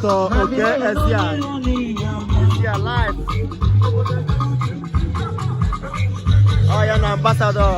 Senator Oke Ezia live. Oh, you're an ambassador.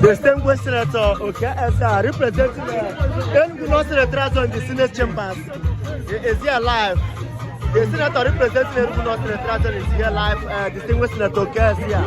Distinguished Senator Oke Ezia representing the Enugu North Senatorial Zone in the Senate chambers is here live. The Senator representing the Enugu North Senatorial Zone is here live. Distinguished Senator Oke Ezia.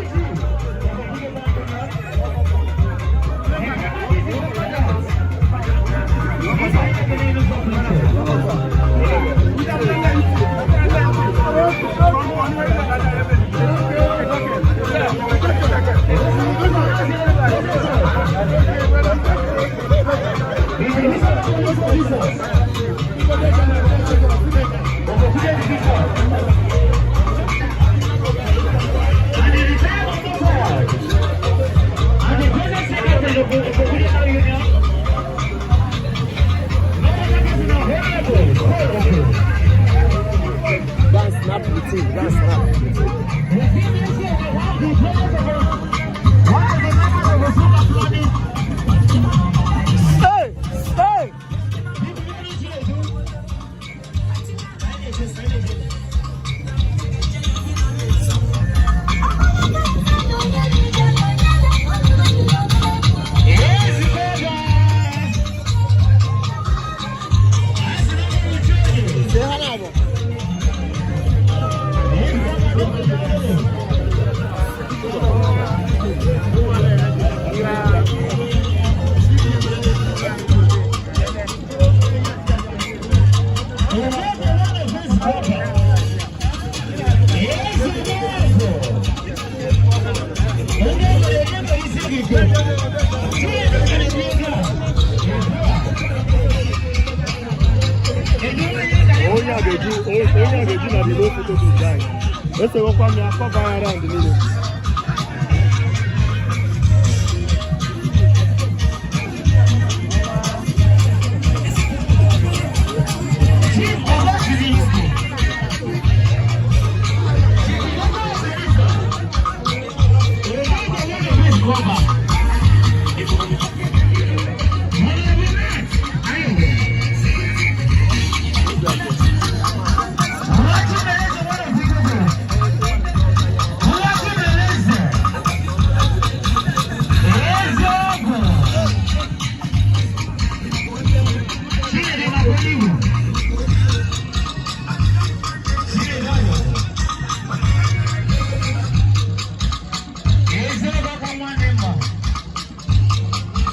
Let's go from here, come around the middle.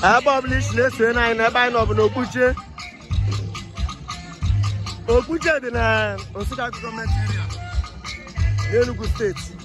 I publish this when I never know no Okuche. Okuche in Osaka government area, Enugu State.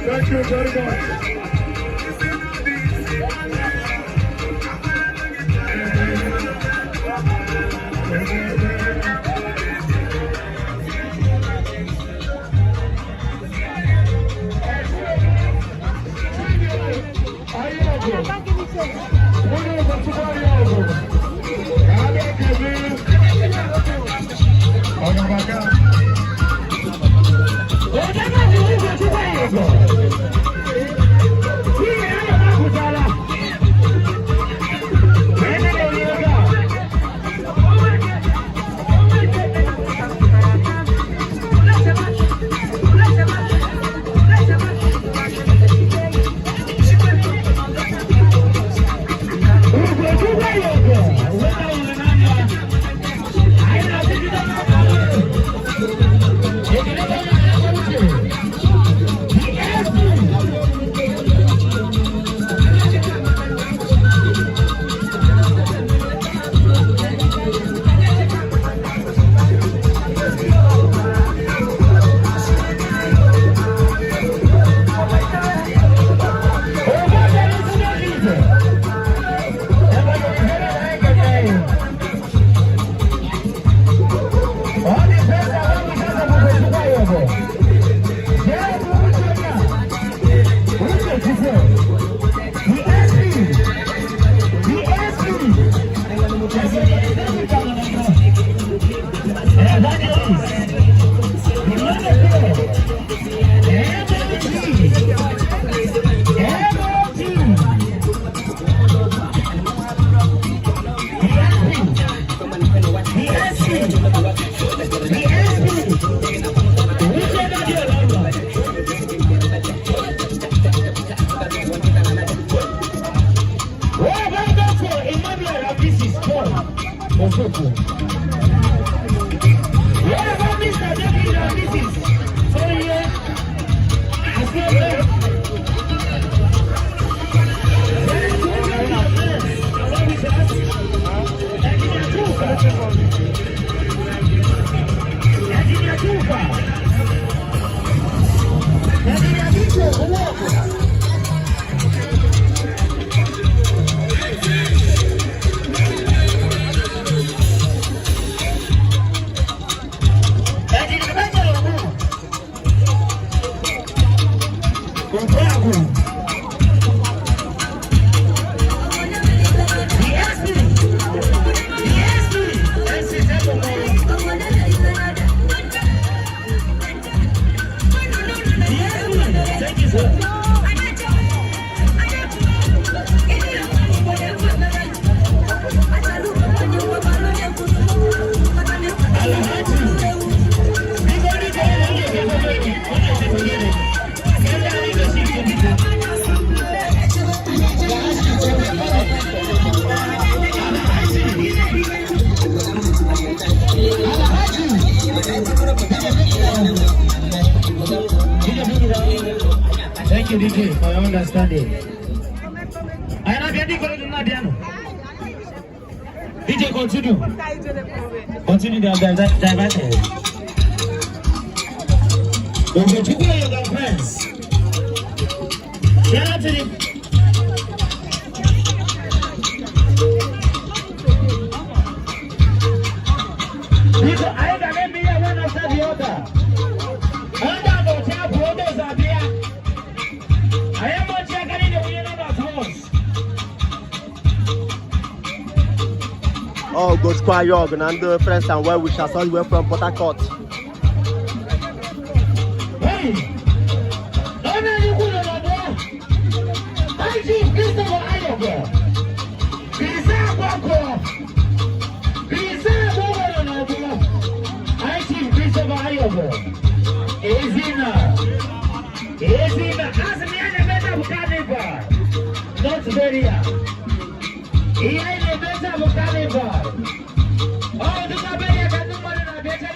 Thank you very much. Thank you, DJ, for your understanding. I am not getting to Nadiano. DJ, continue. Continue the diverted. Okay, to go your friends. Get up to the. Because I can be one after the other. Oh, Coach Kwayog and the friends and well wishes all the way from Port Harcourt. Hey, not very. He ain't a better vocabulary. Oh, the Cabella can do more than a better.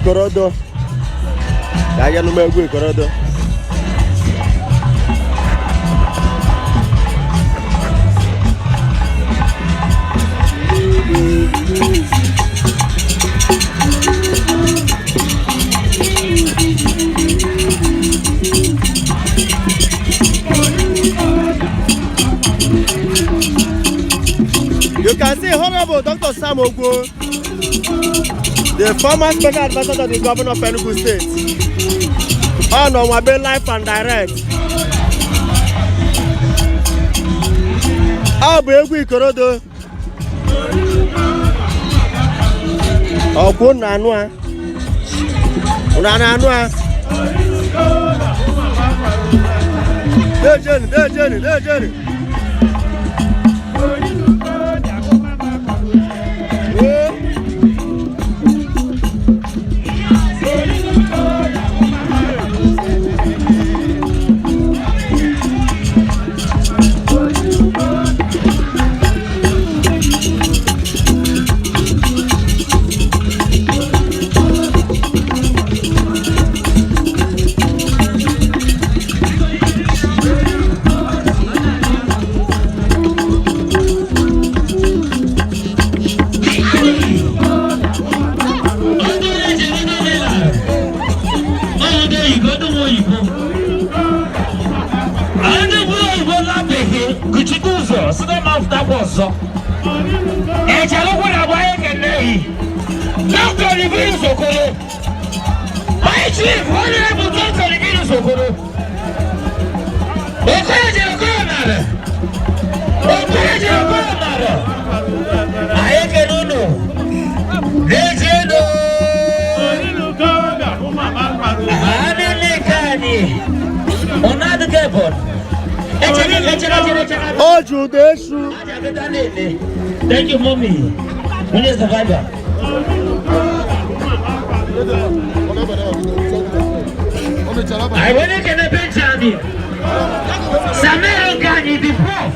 Ikorodo. Ya no me egwu Ikorodo. You can see Honorable Dr. Sam Ogwo, the former special advisor to the governor of Enugu State, on Wabe Live and Direct. Abu Egwu Ikorodo. Oku na anua. Una anua. Dejeni. Thank you, mommy. When is the fiber? I want to get a picture of you. Samuel Gani before.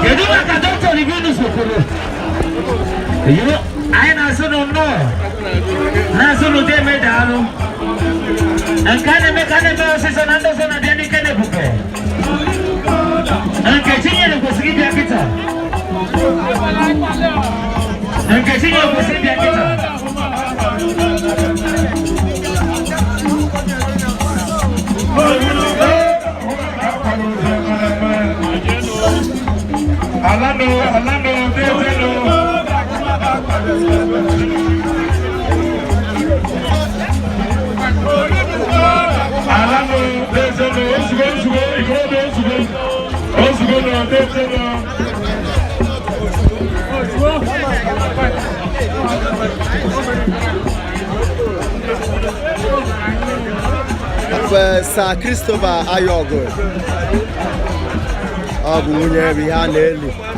You do like a doctor review Sokoro. You know, I don't know. National Day Medal. And can I make an analysis on Anderson and Danny Kennedy? And continue to see the guitar. And continue to see the guitar. Sir Christopher Ayogo. Abu Munye Rihanna.